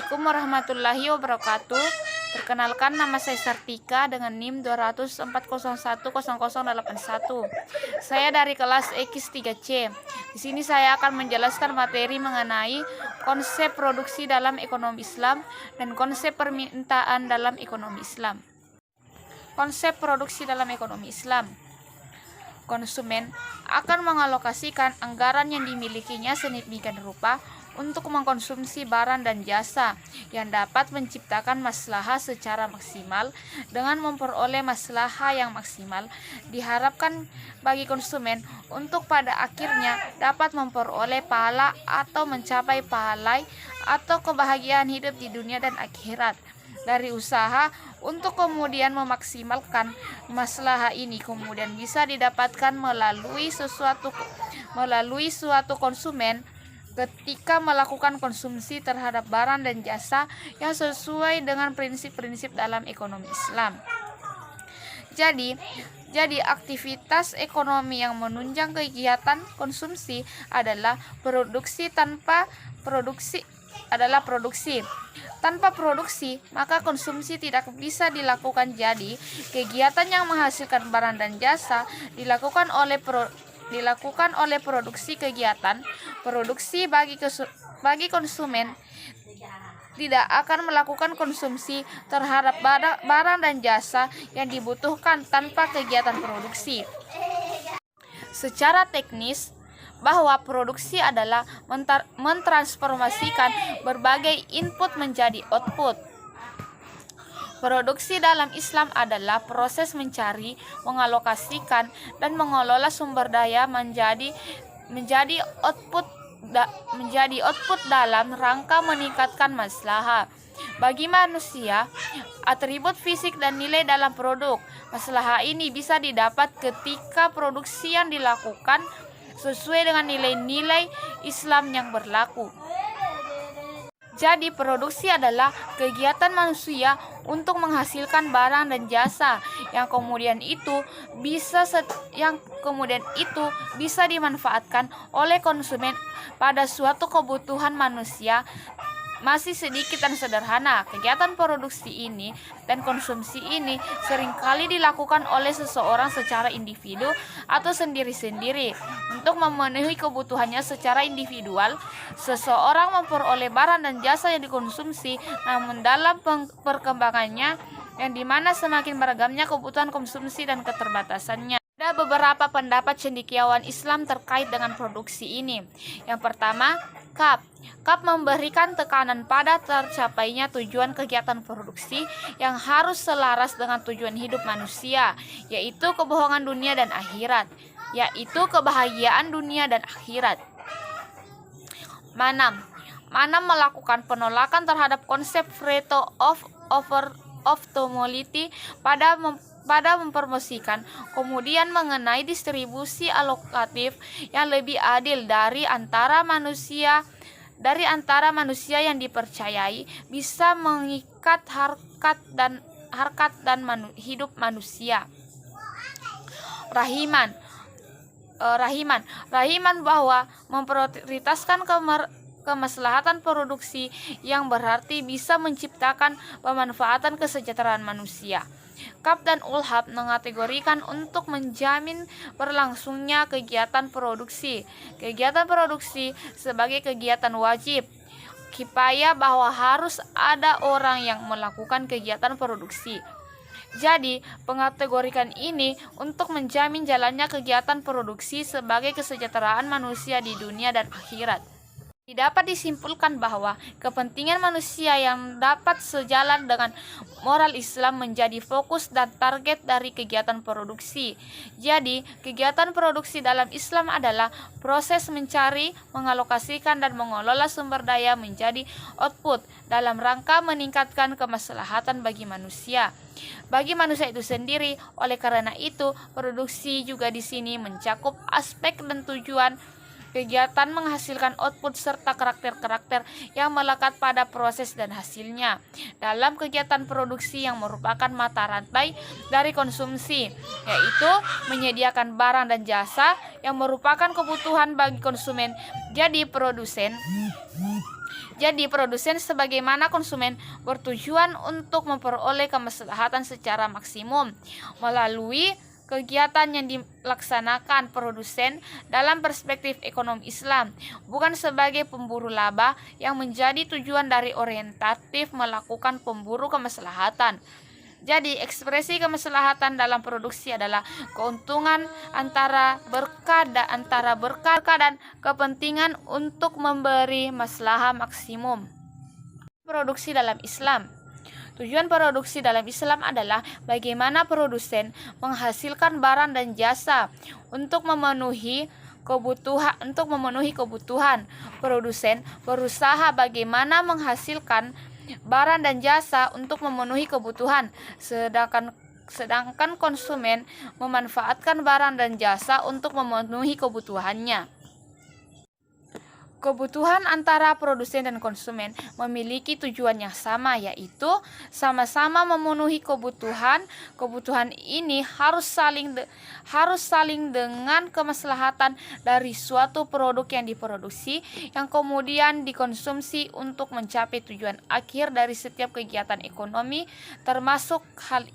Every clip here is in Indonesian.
Assalamualaikum warahmatullahi wabarakatuh. Perkenalkan, nama saya Sartika dengan NIM 204010081. Saya dari kelas X3C. Di sini saya akan menjelaskan materi mengenai konsep produksi dalam ekonomi Islam dan konsep permintaan dalam ekonomi Islam. Konsep produksi dalam ekonomi Islam. Konsumen akan mengalokasikan anggaran yang dimilikinya sedemikian rupa untuk mengkonsumsi barang dan jasa yang dapat menciptakan maslahah secara maksimal. Dengan memperoleh maslahah yang maksimal, diharapkan bagi konsumen untuk pada akhirnya dapat memperoleh pahala atau mencapai pahala atau kebahagiaan hidup di dunia dan akhirat dari usaha. Untuk kemudian memaksimalkan maslahah ini kemudian bisa didapatkan melalui suatu konsumen ketika melakukan konsumsi terhadap barang dan jasa yang sesuai dengan prinsip-prinsip dalam ekonomi Islam. Jadi aktivitas ekonomi yang menunjang kegiatan konsumsi adalah produksi. Tanpa produksi, maka konsumsi tidak bisa dilakukan. Jadi, kegiatan yang menghasilkan barang dan jasa dilakukan oleh produksi. Kegiatan produksi bagi konsumen tidak akan melakukan konsumsi terhadap barang dan jasa yang dibutuhkan tanpa kegiatan produksi. Secara teknis, bahwa produksi adalah mentransformasikan berbagai input menjadi output. Produksi dalam Islam adalah proses mencari, mengalokasikan, dan mengelola sumber daya menjadi output dalam rangka meningkatkan maslahah bagi manusia. Atribut fisik dan nilai dalam produk. Maslahah ini bisa didapat ketika produksi yang dilakukan sesuai dengan nilai-nilai Islam yang berlaku. Jadi bisa adalah kegiatan manusia untuk menghasilkan barang dan jasa yang kemudian itu bisa dimanfaatkan oleh konsumen pada suatu kebutuhan manusia. Masih sedikit dan sederhana. Kegiatan produksi ini dan konsumsi ini seringkali dilakukan oleh seseorang secara individu atau sendiri-sendiri. Untuk memenuhi kebutuhannya secara individual, seseorang memperoleh barang dan jasa yang dikonsumsi, namun dalam perkembangannya yang dimana semakin beragamnya kebutuhan konsumsi dan keterbatasannya. Ada beberapa pendapat cendekiawan Islam terkait dengan produksi ini. Yang pertama, KAP memberikan tekanan pada tercapainya tujuan kegiatan produksi yang harus selaras dengan tujuan hidup manusia, yaitu kebahagiaan dunia dan akhirat. Manam melakukan penolakan terhadap konsep Pareto of optimality pada mempromosikan kemudian mengenai distribusi alokatif yang lebih adil dari antara manusia yang dipercayai bisa mengikat harkat dan hidup manusia. Rahiman bahwa memprioritaskan kemaslahatan produksi yang berarti bisa menciptakan pemanfaatan kesejahteraan manusia. KAP dan ULHAP mengategorikan untuk menjamin berlangsungnya kegiatan produksi sebagai kegiatan wajib kifayah, bahwa harus ada orang yang melakukan kegiatan produksi. Jadi, pengategorikan ini untuk menjamin jalannya kegiatan produksi sebagai kesejahteraan manusia di dunia dan akhirat. Dapat disimpulkan bahwa kepentingan manusia yang dapat sejalan dengan moral Islam menjadi fokus dan target dari kegiatan produksi. Jadi, kegiatan produksi dalam Islam adalah proses mencari, mengalokasikan, dan mengelola sumber daya menjadi output dalam rangka meningkatkan kemaslahatan bagi manusia itu sendiri. Oleh karena itu, produksi juga di sini mencakup aspek dan tujuan kegiatan menghasilkan output serta karakter-karakter yang melekat pada proses dan hasilnya. Dalam kegiatan produksi yang merupakan mata rantai dari konsumsi, yaitu menyediakan barang dan jasa yang merupakan kebutuhan bagi konsumen. Jadi produsen sebagaimana konsumen bertujuan untuk memperoleh kemaslahatan secara maksimum melalui kegiatan yang dilaksanakan produsen dalam perspektif ekonomi Islam, bukan sebagai pemburu laba yang menjadi tujuan dari orientatif melakukan pemburu kemaslahatan. Jadi ekspresi kemaslahatan dalam produksi adalah keuntungan antara berkah dan kepentingan untuk memberi maslahah maksimum. Produksi dalam Islam. Tujuan produksi dalam Islam adalah bagaimana produsen menghasilkan barang dan jasa untuk memenuhi kebutuhan. Produsen berusaha bagaimana menghasilkan barang dan jasa untuk memenuhi kebutuhan, sedangkan konsumen memanfaatkan barang dan jasa untuk memenuhi kebutuhannya. Kebutuhan antara produsen dan konsumen memiliki tujuan yang sama, yaitu sama-sama memenuhi kebutuhan. Kebutuhan ini harus saling dengan kemaslahatan dari suatu produk yang diproduksi yang kemudian dikonsumsi untuk mencapai tujuan akhir dari setiap kegiatan ekonomi. Termasuk hal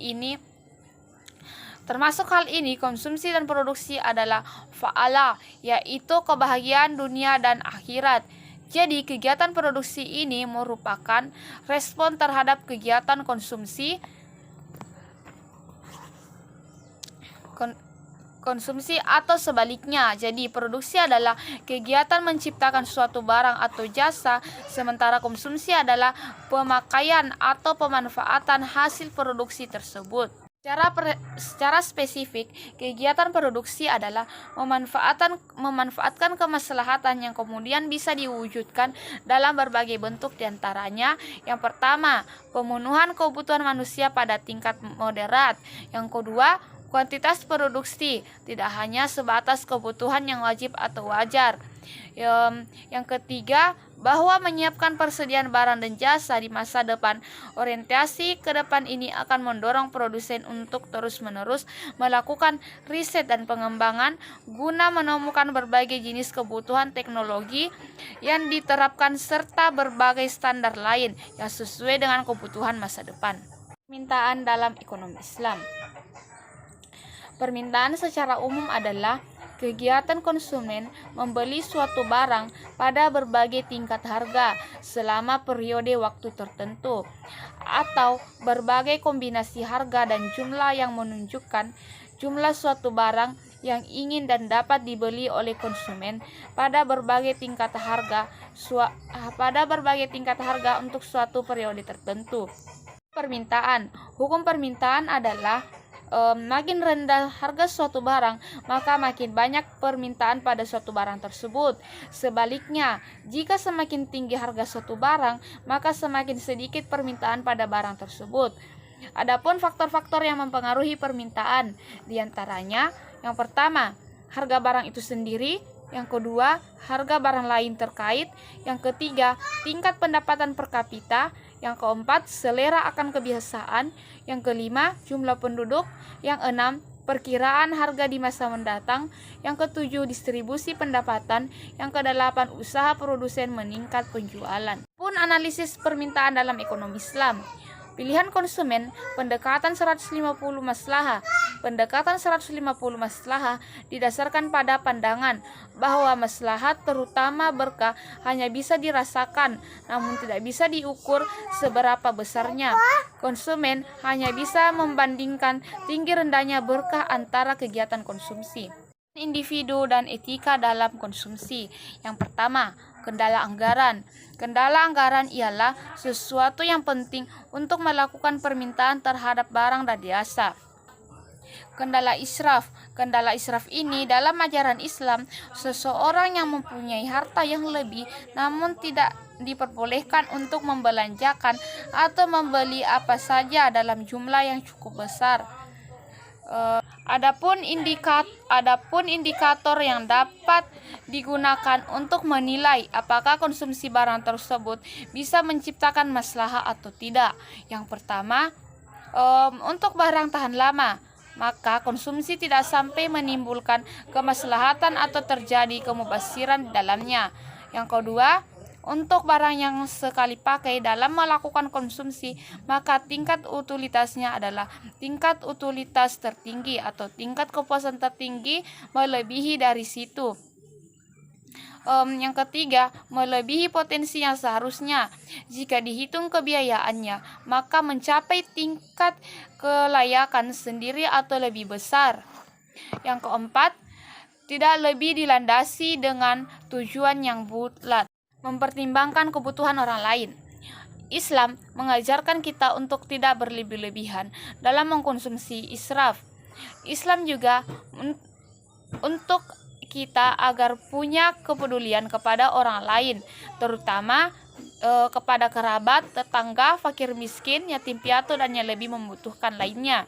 ini, konsumsi dan produksi adalah fa'ala, yaitu kebahagiaan dunia dan akhirat. Jadi, kegiatan produksi ini merupakan respon terhadap kegiatan konsumsi atau sebaliknya. Jadi, produksi adalah kegiatan menciptakan suatu barang atau jasa, sementara konsumsi adalah pemakaian atau pemanfaatan hasil produksi tersebut. Secara spesifik, kegiatan produksi adalah memanfaatkan kemaslahatan yang kemudian bisa diwujudkan dalam berbagai bentuk, diantaranya yang pertama, pemenuhan kebutuhan manusia pada tingkat moderat. Yang kedua, kuantitas produksi, tidak hanya sebatas kebutuhan yang wajib atau wajar. Yang ketiga, bahwa menyiapkan persediaan barang dan jasa di masa depan. Orientasi ke depan ini akan mendorong produsen untuk terus-menerus melakukan riset dan pengembangan guna menemukan berbagai jenis kebutuhan teknologi yang diterapkan serta berbagai standar lain yang sesuai dengan kebutuhan masa depan. Permintaan dalam ekonomi Islam. Permintaan secara umum adalah kegiatan konsumen membeli suatu barang pada berbagai tingkat harga selama periode waktu tertentu, atau berbagai kombinasi harga dan jumlah yang menunjukkan jumlah suatu barang yang ingin dan dapat dibeli oleh konsumen pada berbagai tingkat harga untuk suatu periode tertentu. Permintaan. Hukum permintaan adalah makin rendah harga suatu barang, maka makin banyak permintaan pada suatu barang tersebut. Sebaliknya, jika semakin tinggi harga suatu barang, maka semakin sedikit permintaan pada barang tersebut. Adapun faktor-faktor yang mempengaruhi permintaan, diantaranya yang pertama, harga barang itu sendiri. Yang kedua, harga barang lain terkait. Yang ketiga, tingkat pendapatan per kapita. Yang keempat, selera akan kebiasaan. Yang kelima, jumlah penduduk. Yang enam, perkiraan harga di masa mendatang. Yang ketujuh, distribusi pendapatan. Yang kedelapan, usaha produsen meningkat penjualan. Pun analisis permintaan dalam ekonomi Islam. Pilihan konsumen, pendekatan 150 maslahah. Pendekatan 150 maslahah didasarkan pada pandangan bahwa maslahat terutama berkah hanya bisa dirasakan, namun tidak bisa diukur seberapa besarnya. Konsumen hanya bisa membandingkan tinggi rendahnya berkah antara kegiatan konsumsi. Individu dan etika dalam konsumsi. Yang pertama, kendala anggaran. Kendala anggaran ialah sesuatu yang penting untuk melakukan permintaan terhadap barang dan jasa. Kendala israf. Kendala israf ini dalam ajaran Islam, seseorang yang mempunyai harta yang lebih namun tidak diperbolehkan untuk membelanjakan atau membeli apa saja dalam jumlah yang cukup besar. Adapun indikator yang dapat digunakan untuk menilai apakah konsumsi barang tersebut bisa menciptakan masalah atau tidak. Yang pertama, untuk barang tahan lama, maka konsumsi tidak sampai menimbulkan kemaslahatan atau terjadi kemubasiran di dalamnya. Yang kedua, untuk barang yang sekali pakai dalam melakukan konsumsi, maka tingkat utilitasnya adalah tingkat utilitas tertinggi atau tingkat kepuasan tertinggi melebihi dari situ. Yang ketiga, melebihi potensi yang seharusnya. Jika dihitung kebiayaannya, maka mencapai tingkat kelayakan sendiri atau lebih besar. Yang keempat, tidak lebih dilandasi dengan tujuan yang bulat, mempertimbangkan kebutuhan orang lain. Islam mengajarkan kita untuk tidak berlebih-lebihan dalam mengkonsumsi israf. Islam juga untuk kita agar punya kepedulian kepada orang lain, terutama kepada kerabat, tetangga, fakir miskin, yatim piatu, dan yang lebih membutuhkan lainnya.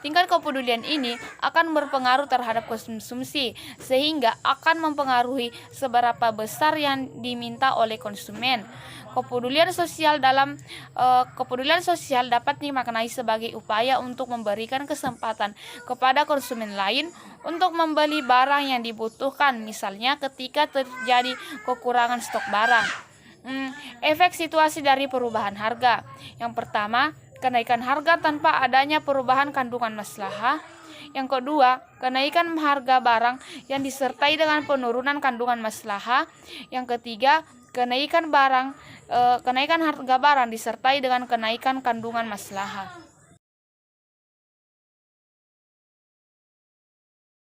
Tingkat kepedulian ini akan berpengaruh terhadap konsumsi, sehingga akan mempengaruhi seberapa besar yang diminta oleh konsumen. Kepedulian sosial dapat dimaknai sebagai upaya untuk memberikan kesempatan kepada konsumen lain untuk membeli barang yang dibutuhkan, misalnya ketika terjadi kekurangan stok barang. Efek situasi dari perubahan harga. Yang pertama, kenaikan harga tanpa adanya perubahan kandungan maslahah. Yang kedua, kenaikan harga barang yang disertai dengan penurunan kandungan maslahah. Yang ketiga, kenaikan harga barang disertai dengan kenaikan kandungan maslahah.